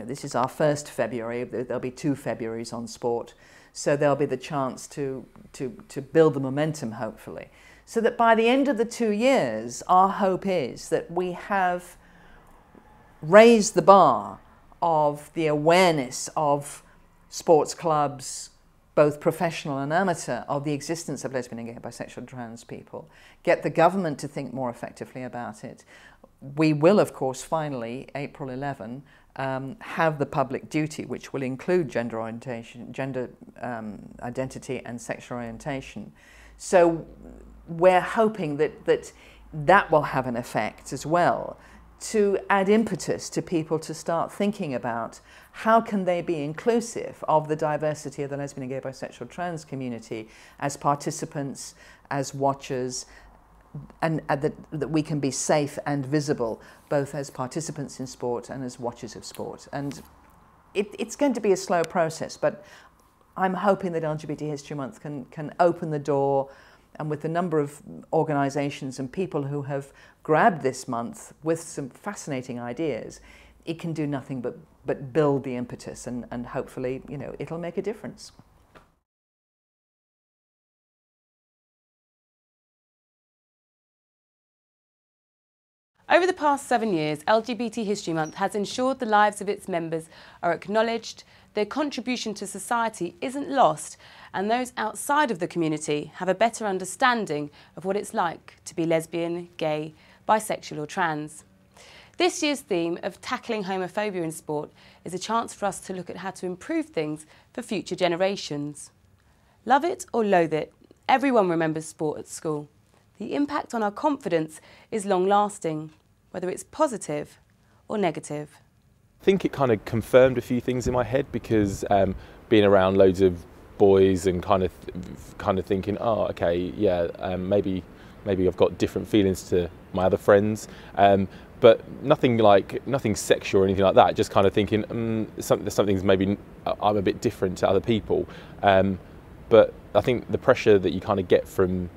this is our first February. There'll be 2 Februaries on sport, so there'll be the chance to build the momentum, hopefully, so that by the end of the 2 years, our hope is that we have raised the bar of the awareness of sports clubs, both professional and amateur, of the existence of lesbian and gay, bisexual and trans people, get the government to think more effectively about it. We will, of course, finally, April 11, have the public duty, which will include gender orientation, gender identity and sexual orientation. So we're hoping that will have an effect as well, to add impetus to people to start thinking about how can they be inclusive of the diversity of the lesbian and gay, bisexual, trans community as participants, as watchers, and that we can be safe and visible both as participants in sport and as watchers of sport. And it's going to be a slow process, but I'm hoping that LGBT History Month can open the door, and with the number of organisations and people who have grabbed this month with some fascinating ideas, it can do nothing but build the impetus, and hopefully, it'll make a difference. Over the past 7 years, LGBT History Month has ensured the lives of its members are acknowledged, their contribution to society isn't lost, and those outside of the community have a better understanding of what it's like to be lesbian, gay, bisexual or trans. This year's theme of tackling homophobia in sport is a chance for us to look at how to improve things for future generations. Love it or loathe it, everyone remembers sport at school. The impact on our confidence is long-lasting, whether it's positive or negative. I think it kind of confirmed a few things in my head, because being around loads of boys and kind of thinking, oh, okay, yeah, maybe I've got different feelings to my other friends, but nothing sexual or anything like that. Just kind of thinking, something's maybe I'm a bit different to other people. But I think the pressure that you kind of get from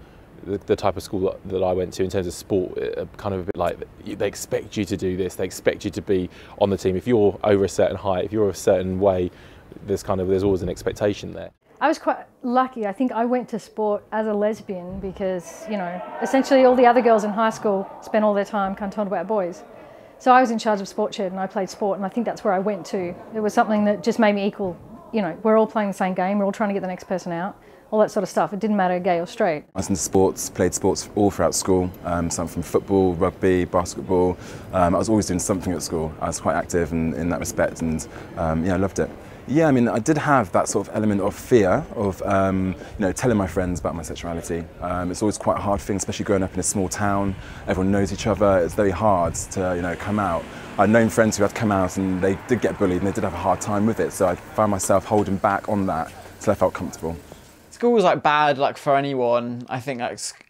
the type of school that I went to in terms of sport, kind of a bit like, they expect you to do this, they expect you to be on the team. If you're over a certain height, if you're a certain way, there's always an expectation there. I was quite lucky. I think I went to sport as a lesbian because, essentially all the other girls in high school spent all their time kind of talking about boys. So I was in charge of sport shed and I played sport, and I think that's where I went to. It was something that just made me equal. We're all playing the same game, we're all trying to get the next person out. All that sort of stuff. It didn't matter gay or straight. I was into sports, played sports all throughout school, some from football, rugby, basketball. I was always doing something at school. I was quite active in that respect, and I loved it. Yeah, I mean, I did have that sort of element of fear of telling my friends about my sexuality. It's always quite a hard thing, especially growing up in a small town. Everyone knows each other. It's very hard to come out. I'd known friends who had come out and they did get bullied and they did have a hard time with it, so I found myself holding back on that till I felt comfortable. School was bad for anyone. I think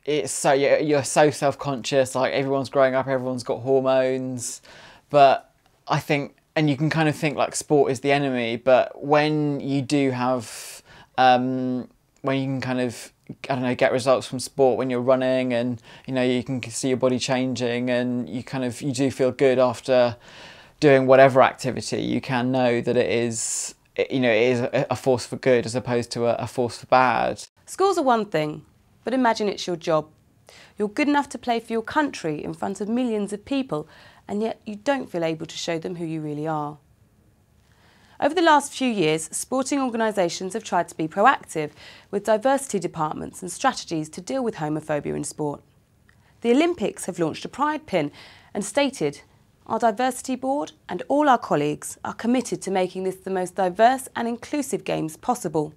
it's so you're so self-conscious. Everyone's growing up, everyone's got hormones, but I think, and you can kind of think sport is the enemy. But when you do have, when you can kind of, I don't know, get results from sport when you're running, and you can see your body changing, and you do feel good after doing whatever activity. You can know that it is a force for good as opposed to a force for bad. Schools are one thing, but imagine it's your job. You're good enough to play for your country in front of millions of people, and yet you don't feel able to show them who you really are. Over the last few years, sporting organisations have tried to be proactive with diversity departments and strategies to deal with homophobia in sport. The Olympics have launched a pride pin and stated, "Our diversity board and all our colleagues are committed to making this the most diverse and inclusive games possible,"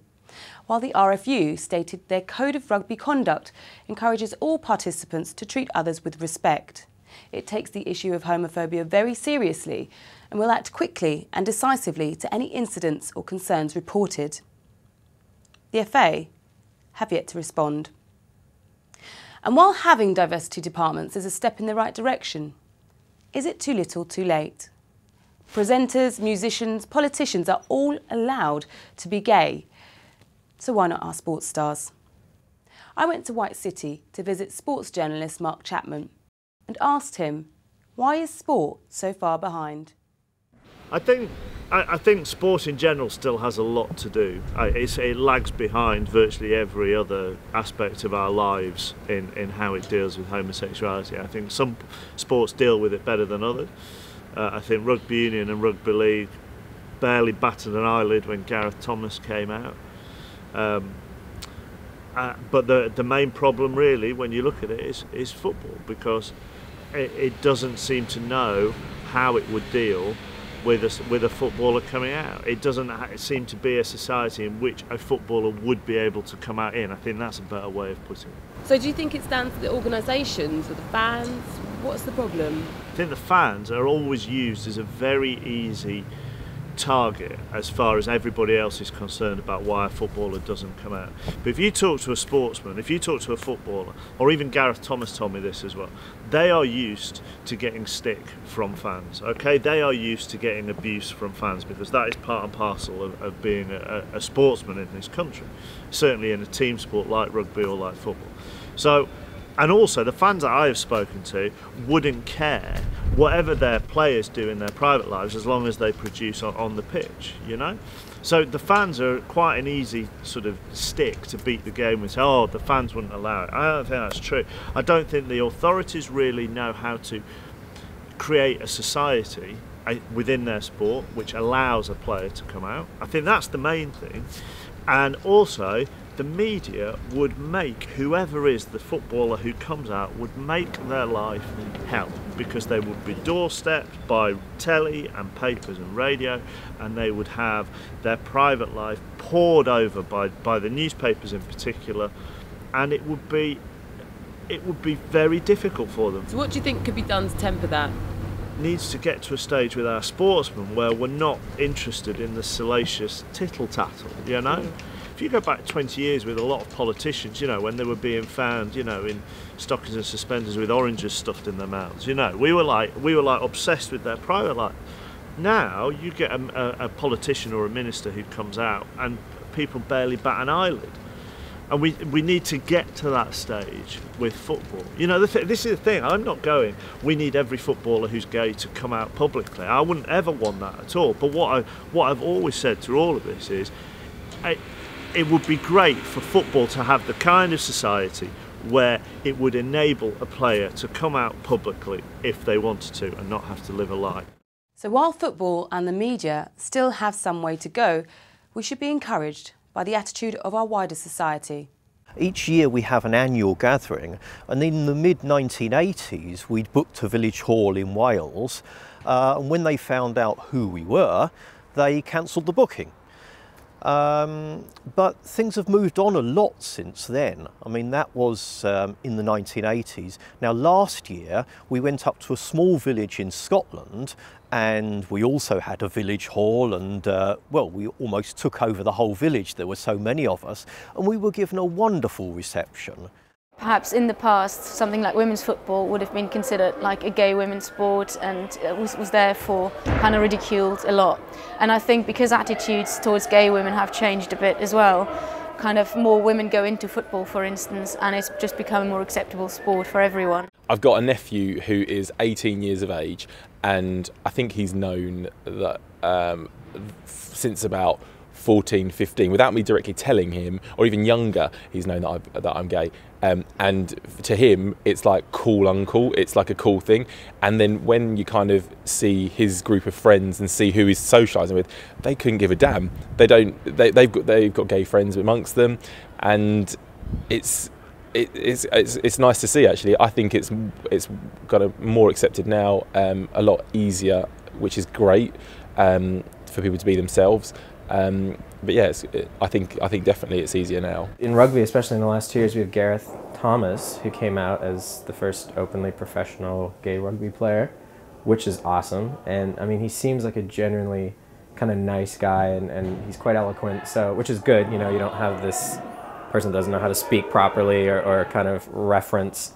while the RFU stated their code of rugby conduct encourages all participants to treat others with respect. It takes the issue of homophobia very seriously and will act quickly and decisively to any incidents or concerns reported. The FA have yet to respond. And while having diversity departments is a step in the right direction, is it too little too late? Presenters, musicians, politicians are all allowed to be gay, so why not our sports stars? I went to White City to visit sports journalist Mark Chapman and asked him, why is sport so far behind? I think sport in general still has a lot to do. It lags behind virtually every other aspect of our lives in how it deals with homosexuality. I think some sports deal with it better than others. I think rugby union and rugby league barely batted an eyelid when Gareth Thomas came out. But the main problem really, when you look at it, is football, because it doesn't seem to know how it would deal with a footballer coming out. It doesn't seem to be a society in which a footballer would be able to come out in. I think that's a better way of putting it. So do you think it's down to the organisations or the fans? What's the problem? I think the fans are always used as a very easy target as far as everybody else is concerned about why a footballer doesn't come out. But if you talk to a sportsman, if you talk to a footballer, or even Gareth Thomas told me this as well, they are used to getting stick from fans, okay? They are used to getting abuse from fans, because that is part and parcel of being a sportsman in this country, certainly in a team sport like rugby or like football. So, and also the fans that I have spoken to wouldn't care whatever their players do in their private lives as long as they produce on the pitch, you know? So the fans are quite an easy sort of stick to beat the game with. Oh, the fans wouldn't allow it. I don't think that's true. I don't think the authorities really know how to create a society within their sport which allows a player to come out. I think that's the main thing. And also, the media would make whoever is the footballer who comes out, would make their life hell, because they would be doorstepped by telly and papers and radio, and they would have their private life poured over by the newspapers in particular, and it would be very difficult for them. So what do you think could be done to temper that? Needs to get to a stage with our sportsmen where we're not interested in the salacious tittle-tattle, you know? If you go back 20 years with a lot of politicians, you know, when they were being found, you know, in stockings and suspenders with oranges stuffed in their mouths, you know, we were like obsessed with their private life. Now you get a politician or a minister who comes out and people barely bat an eyelid. And we need to get to that stage with football. You know, this is the thing, I'm not going, we need every footballer who's gay to come out publicly. I wouldn't ever want that at all. But what I've always said through all of this is, it would be great for football to have the kind of society where it would enable a player to come out publicly if they wanted to and not have to live a lie. So while football and the media still have some way to go, we should be encouraged by the attitude of our wider society. Each year we have an annual gathering, and in the mid-1980s we'd booked a village hall in Wales, and when they found out who we were, they cancelled the booking. But things have moved on a lot since then. I mean, that was in the 1980s. Now, last year we went up to a small village in Scotland, and we also had a village hall, and well, we almost took over the whole village. There were so many of us, and we were given a wonderful reception. Perhaps in the past, something like women's football would have been considered like a gay women's sport, and was therefore kind of ridiculed a lot. And I think because attitudes towards gay women have changed a bit as well, kind of more women go into football, for instance, and it's just become a more acceptable sport for everyone. I've got a nephew who is 18 years of age, and I think he's known that since about 14, 15, without me directly telling him, or even younger, he's known that I'm gay. And to him, it's like cool uncle, it's like a cool thing. And then when you kind of see his group of friends and see who he's socialising with, they couldn't give a damn. They've got gay friends amongst them, and it's nice to see, actually. I think it's got a more accepted now, a lot easier, which is great for people to be themselves. But yes, I think definitely it's easier now. In rugby, especially in the last 2 years, we have Gareth Thomas, who came out as the first openly professional gay rugby player, which is awesome. And I mean, he seems like a genuinely kind of nice guy, and he's quite eloquent, so which is good. You know, you don't have this person that doesn't know how to speak properly or kind of reference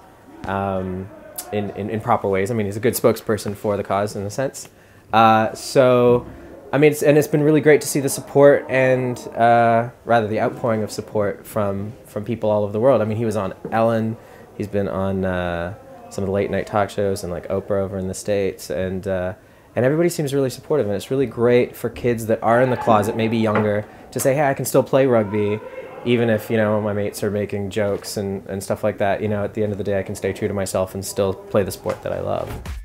in proper ways. I mean, he's a good spokesperson for the cause in a sense. So. I mean, it's been really great to see the support and rather the outpouring of support from people all over the world. I mean, he was on Ellen, he's been on some of the late night talk shows and like Oprah over in the States, and And everybody seems really supportive, and it's really great for kids that are in the closet, maybe younger, to say, hey, I can still play rugby, even if, you know, my mates are making jokes and stuff like that. You know, at the end of the day, I can stay true to myself and still play the sport that I love.